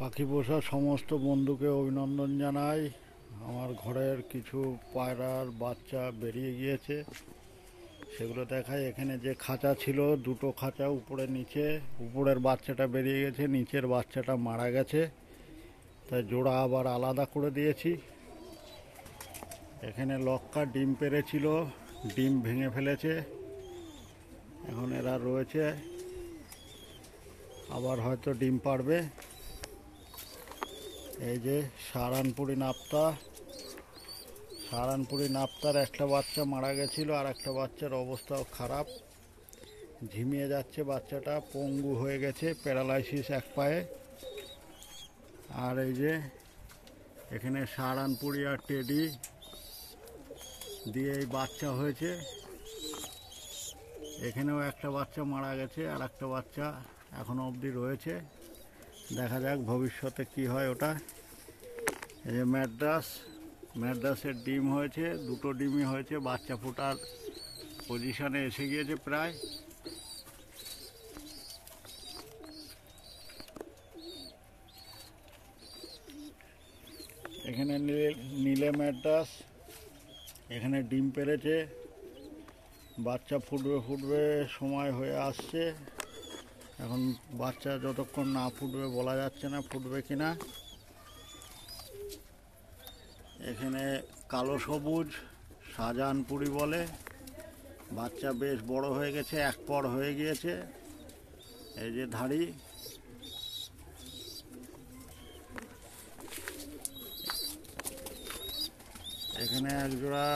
পাখি পোষা সমস্ত বন্ধুকে অভিনন্দন জানাই। আমার ঘরের কিছু পায়রার বাচ্চা বেরিয়ে গিয়েছে, সেগুলো দেখাই। এখানে যে খাঁচা ছিল, দুটো খাঁচা উপরে নিচে, উপরের বাচ্চাটা বেরিয়ে গেছে, নিচের বাচ্চাটা মারা গেছে, তাই জোড়া আবার আলাদা করে দিয়েছি। এখানে লক্কা ডিম পেড়েছিল, ডিম ভেঙে ফেলেছে, এখন এরা রয়েছে, আবার হয়তো ডিম পাড়বে। এই যে সাহারানপুরি নাপ্তার একটা বাচ্চা মারা গেছিল, আর একটা বাচ্চার অবস্থাও খারাপ, ঝিমিয়ে যাচ্ছে, বাচ্চাটা পঙ্গু হয়ে গেছে, প্যারালাইসিস এক পায়ে। আর এই যে এখানে সাহারানপুরি আর টেডি দিয়ে এই বাচ্চা হয়েছে, এখানেও একটা বাচ্চা মারা গেছে, আর একটা বাচ্চা এখনো অবধি রয়েছে। দেখা যাক ভবিষ্যতে কি হয় ওটা। এই যে ম্যাড্রাসের ডিম হয়েছে, দুটো ডিমই হয়েছে, বাচ্চা ফোটার পজিশনে এসে গিয়েছে প্রায়। এখানে নীলে ম্যাড্রাস, এখানে ডিম পেড়েছে, বাচ্চা ফুটবে সময় হয়ে আসছে। এখন বাচ্চা যতক্ষণ না ফুটবে বলা যাচ্ছে না ফুটবে কিনা। এখানে কালো সবুজ শাহজাহানপুরি বলে, বাচ্চা বেশ বড় হয়ে গেছে, এক পর হয়ে গিয়েছে। এই যে ধাড়ি, এখানে এক জোড়া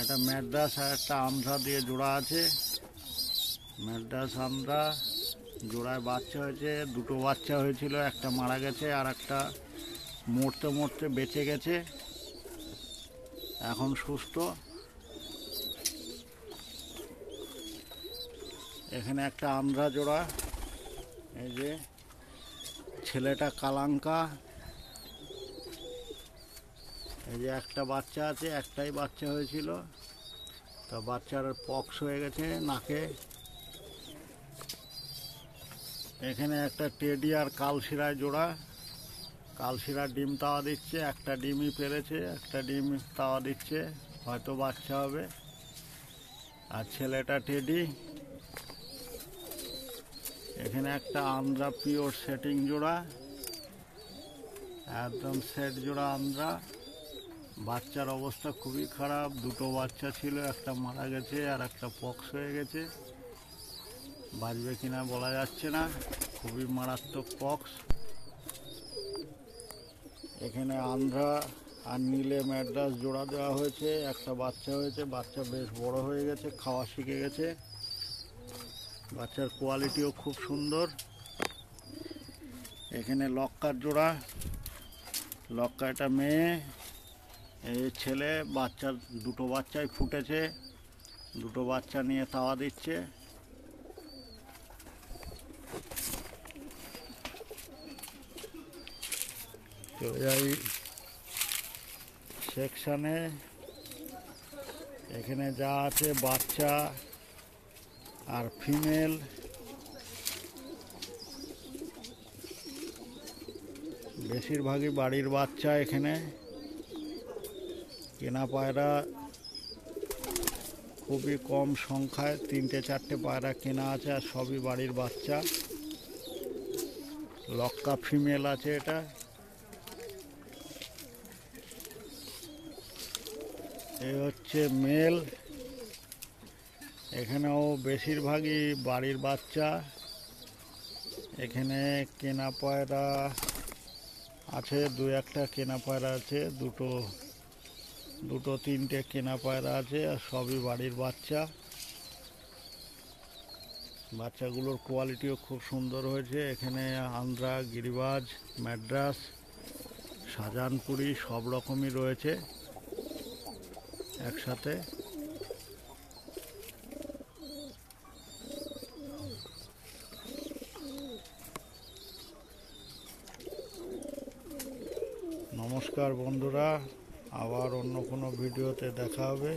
একটা ম্যাড্রাস আর একটা আন্ধ্রা দিয়ে জোড়া আছে। ম্যাড্রাস আন্ধ্রা জোড়ায় বাচ্চা হয়েছে, দুটো বাচ্চা হয়েছিল, একটা মারা গেছে, আর একটা মরতে বেঁচে গেছে, এখন সুস্থ। এখানে একটা আন্ধ্রা জোড়া, এই যে ছেলেটা কালাঙ্কা, এই যে একটা বাচ্চা আছে, একটাই বাচ্চা হয়েছিল, তা বাচ্চার পক্স হয়ে গেছে নাকে। এখানে একটা টেডি আর কালশিরায় জোড়া, কালশিরা ডিম তাওয়া দিচ্ছে, একটা ডিমই পেরেছে, একটা ডিম তাওয়া দিচ্ছে, হয়তো বাচ্চা হবে। আর ছেলেটা টেডি। এখানে একটা আন্ধ্রা পিওর সেটিং জোড়া, একদম সেট জোড়া আন্ধ্রা, বাচ্চার অবস্থা খুবই খারাপ, দুটো বাচ্চা ছিল, একটা মারা গেছে আর একটা পক্স হয়ে গেছে, বাঁচবে কিনা বলা যাচ্ছে না, খুবই মারাত্মক পক্স। এখানে আন্ধ্রা আর নীলে ম্যাড্রাস জোড়া দেওয়া হয়েছে, একটা বাচ্চা হয়েছে, বাচ্চা বেশ বড় হয়ে গেছে, খাওয়া শিখে গেছে, বাচ্চার কোয়ালিটিও খুব সুন্দর। এখানে লক্কার জোড়া, লক্কা এটা মেয়ে, এই ছেলে, বাচ্চার দুটো বাচ্চাই ফুটেছে, দুটো বাচ্চা নিয়ে তাওয়া দিচ্ছে। চলে যাই সেকশানে, এখানে যা আছে বাচ্চা আর ফিমেল, বেশিরভাগই বাড়ির বাচ্চা। এখানে কেনা পায়রা খুবই কম সংখ্যায়, 3-4টে পায়রা কেনা আছে, আর সবই বাড়ির বাচ্চা। লক্কা ফিমেল আছে এটা। এই হচ্ছে মেল, এখানেও বেশিরভাগই বাড়ির বাচ্চা। এখানে কেনা পায়রা আছে, 2-1টা কেনা পায়রা আছে, দুটো 3টে কেনা পায়রা আছে, আর সবই বাড়ির বাচ্চা। বাচ্চাগুলোর কোয়ালিটিও খুব সুন্দর হয়েছে। এখানে আন্ধ্রা, গিরিবাজ, ম্যাড্রাস, শাহজাহানপুরি সব রকমই রয়েছে একসাথে। নমস্কার বন্ধুরা, আবার অন্য কোনো ভিডিওতে দেখা হবে।